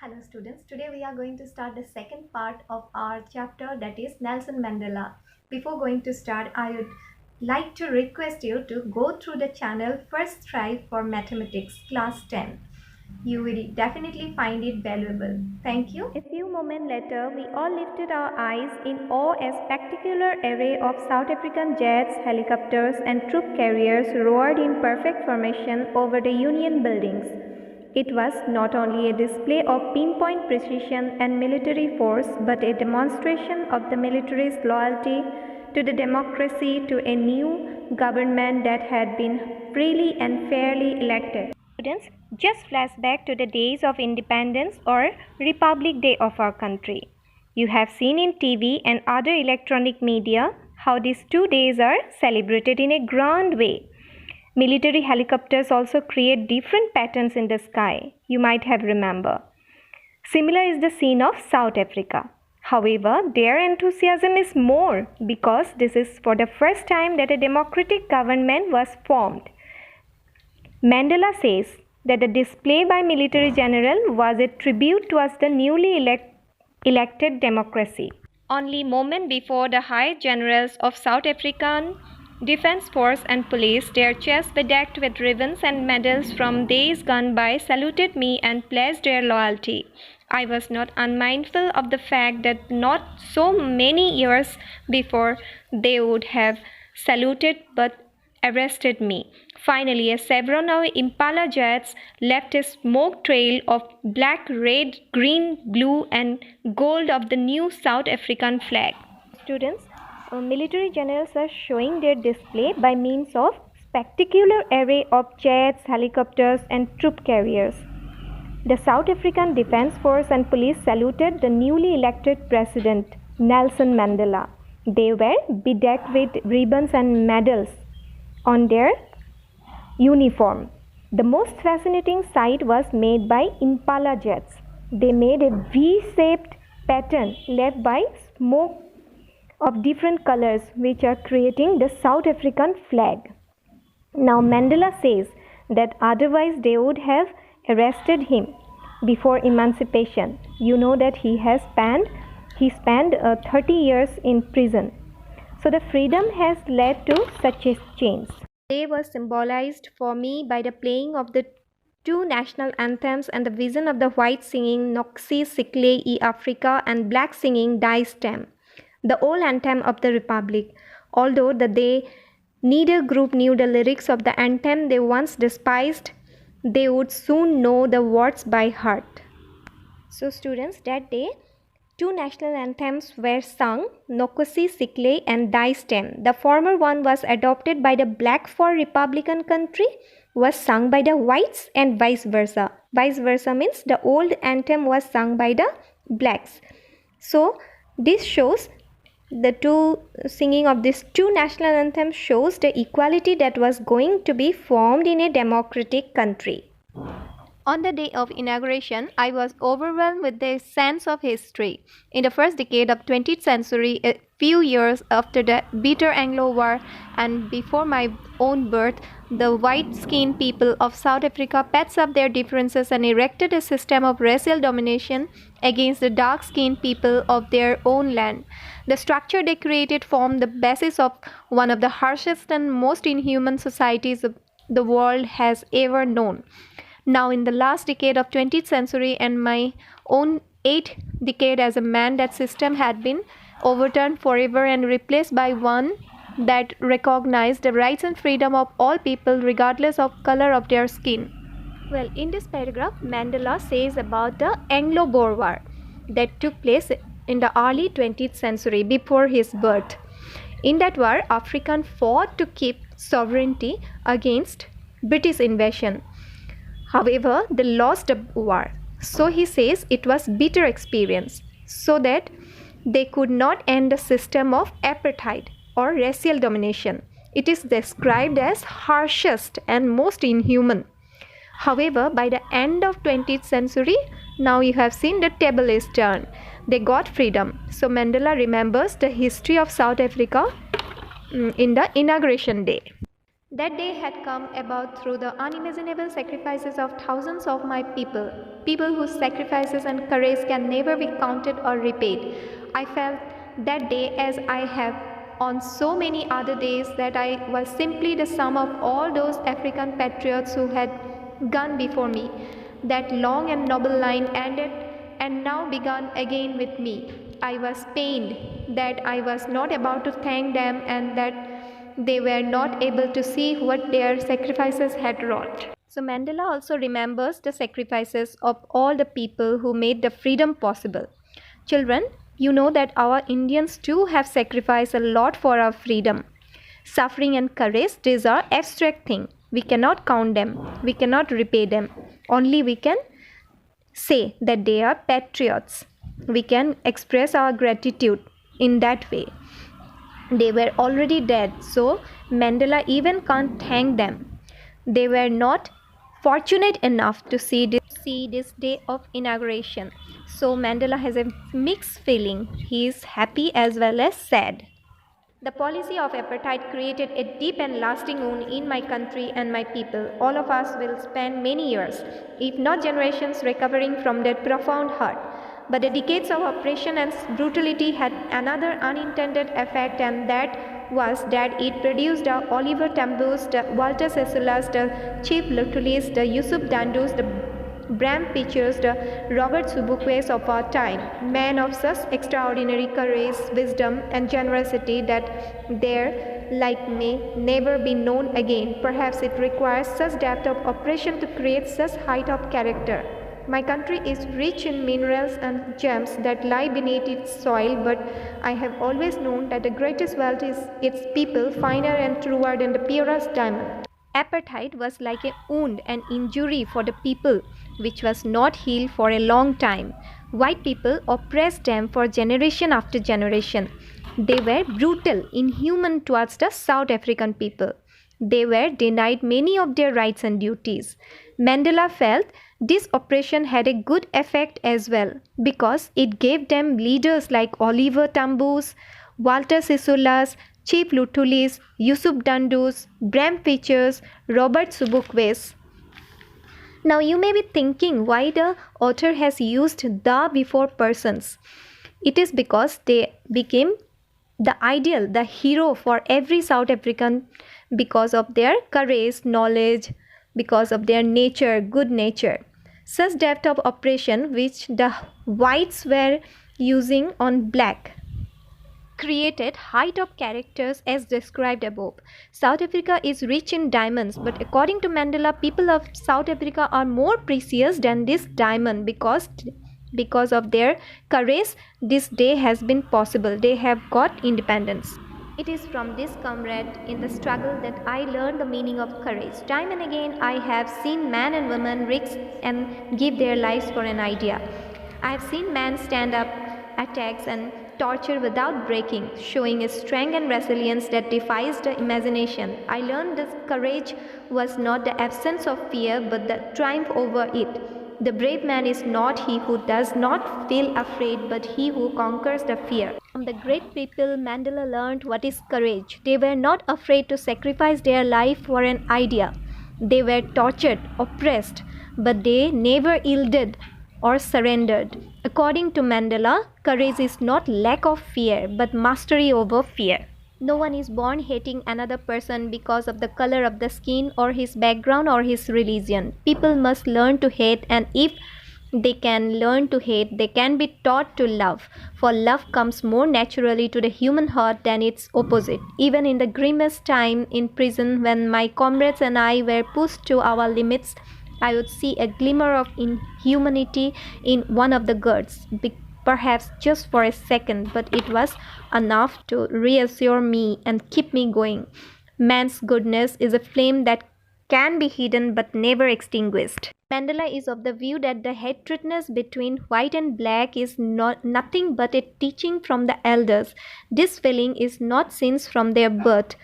Hello students, today we are going to start the second part of our chapter, that is Nelson Mandela. Before going to start, I would like to request you to go through the channel First Try for Mathematics class 10. You will definitely find it valuable. Thank you. A few moments later, we all lifted our eyes in awe as spectacular array of South African jets, helicopters and troop carriers roared in perfect formation over the Union buildings. It was not only a display of pinpoint precision and military force, but a demonstration of the military's loyalty to the democracy, to a new government that had been freely and fairly elected. Students, just flash back to the days of independence or Republic Day of our country. You have seen in TV and other electronic media how these 2 days are celebrated in a grand way. Military helicopters also create different patterns in the sky, you might have remembered. Similar is the scene of South Africa. However, their enthusiasm is more because this is for the first time that a democratic government was formed. Mandela says that the display by military general was a tribute towards the newly elected democracy. Only moment before, the high generals of South African Defense Force and Police, their chests bedecked with ribbons and medals from days gone by, saluted me and pledged their loyalty. I was not unmindful of the fact that not so many years before they would have saluted but arrested me. Finally, a several Impala jets left a smoke trail of black, red, green, blue and gold of the new South African flag. Students, military generals are showing their display by means of spectacular array of jets, helicopters and troop carriers. The South African Defense Force and Police saluted the newly elected President Nelson Mandela. They were bedecked with ribbons and medals on their uniform. The most fascinating sight was made by Impala jets. They made a V-shaped pattern left by smoke of different colors which are creating the South African flag. Now Mandela says that otherwise they would have arrested him before emancipation. You know that he spent 30 years in prison. So the freedom has led to such a change. They were symbolized for me by the playing of the two national anthems and the vision of the white singing Noxie Sikle e Africa and black singing Die Stem, the old anthem of the Republic. Although neither group knew the lyrics of the anthem they once despised, they would soon know the words by heart. So students, that day, two national anthems were sung, Nokosi Sikle and Die Stem. The former one was adopted by the black for Republican country, was sung by the whites and vice versa. Vice versa means the old anthem was sung by the blacks. So this shows the two singing of these two national anthems shows the equality that was going to be formed in a democratic country. On the day of inauguration, I was overwhelmed with the sense of history. In the first decade of 20th century, a few years after the bitter Anglo War and before my own birth, the white-skinned people of South Africa patched up their differences and erected a system of racial domination against the dark-skinned people of their own land. The structure they created formed the basis of one of the harshest and most inhuman societies the world has ever known. Now in the last decade of 20th century and my own 8th decade as a man, that system had been overturned forever and replaced by one that recognized the rights and freedom of all people regardless of color of their skin. Well, in this paragraph, Mandela says about the Anglo-Boer War that took place in the early 20th century before his birth. In that war, Africans fought to keep sovereignty against British invasion. However, they lost the war. So he says it was bitter experience, so that they could not end the system of apartheid or racial domination. It is described as harshest and most inhuman. However, by the end of 20th century, now you have seen the table is turned. They got freedom. So Mandela remembers the history of South Africa in the inauguration day. That day had come about through the unimaginable sacrifices of thousands of my people, people whose sacrifices and courage can never be counted or repaid. I felt that day, as I have on so many other days, that I was simply the sum of all those African patriots who had gone before me. That long and noble line ended and now began again with me. I was pained that I was not about to thank them and that they were not able to see what their sacrifices had wrought. So Mandela also remembers the sacrifices of all the people who made the freedom possible. Children, you know that our Indians too have sacrificed a lot for our freedom. Suffering and courage, these are abstract things. We cannot count them. We cannot repay them. Only we can say that they are patriots. We can express our gratitude in that way. They were already dead, so Mandela even can't thank them. They were not fortunate enough to see this day of inauguration. So Mandela has a mixed feeling. He is happy as well as sad. The policy of apartheid created a deep and lasting wound in my country and my people. All of us will spend many years, if not generations, recovering from that profound hurt. But the decades of oppression and brutality had another unintended effect, and that was that it produced the Oliver Tambo's, the Walter Sissoula's, the Chief Lutuli's, the Yusuf Dandu's, the Bram Pitcher's, the Robert Sobukwe's of our time, men of such extraordinary courage, wisdom, and generosity that their like may never be known again. Perhaps it requires such depth of oppression to create such height of character. My country is rich in minerals and gems that lie beneath its soil, but I have always known that the greatest wealth is its people, finer and truer than the purest diamond. Apartheid was like a wound and injury for the people, which was not healed for a long time. White people oppressed them for generation after generation. They were brutal, inhuman towards the South African people. They were denied many of their rights and duties. Mandela felt this oppression had a good effect as well, because it gave them leaders like Oliver Tambo's, Walter Sissoula's, Chief Lutuli's, Yusuf Dandu's, Bram Pitcher's, Robert Sobukwe's. Now you may be thinking why the author has used the before persons. It is because they became the ideal, the hero for every South African because of their courage, knowledge, because of their nature, good nature. Such depth of oppression which the whites were using on black created height of characters as described above. South Africa is rich in diamonds, but according to Mandela, people of South Africa are more precious than this diamond because of their courage. This day has been possible. They have got independence. It is from this comrade in the struggle that I learned the meaning of courage. Time and again I have seen men and women risk and give their lives for an idea. I have seen men stand up, attacks and torture without breaking, showing a strength and resilience that defies the imagination. I learned that courage was not the absence of fear but the triumph over it. The brave man is not he who does not feel afraid but he who conquers the fear. From the great people, Mandela learned what is courage. They were not afraid to sacrifice their life for an idea. They were tortured, oppressed, but they never yielded or surrendered. According to Mandela, courage is not lack of fear, but mastery over fear. No one is born hating another person because of the color of the skin or his background or his religion. People must learn to hate, and if they can learn to hate, they can be taught to love. For love comes more naturally to the human heart than its opposite. Even in the grimmest time in prison, when my comrades and I were pushed to our limits, I would see a glimmer of inhumanity in one of the guards, perhaps just for a second, but it was enough to reassure me and keep me going. Man's goodness is a flame that can be hidden but never extinguished. Mandela is of the view that the hatredness between white and black is nothing but a teaching from the elders. This feeling is not since from their birth.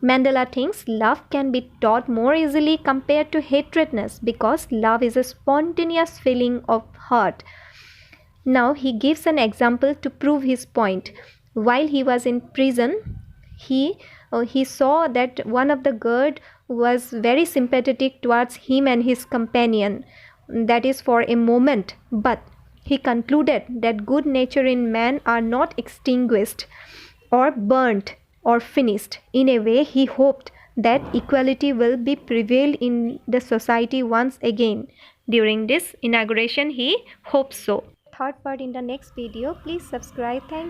Mandela thinks love can be taught more easily compared to hatredness because love is a spontaneous feeling of heart. Now he gives an example to prove his point. While he was in prison, he saw that one of the guard was very sympathetic towards him and his companion, that is for a moment, but he concluded that good nature in man are not extinguished or burnt or finished. In a way, he hoped that equality will be prevailed in the society once again. During this inauguration, he hopes so. Third part in the next video. Please subscribe. Thank you.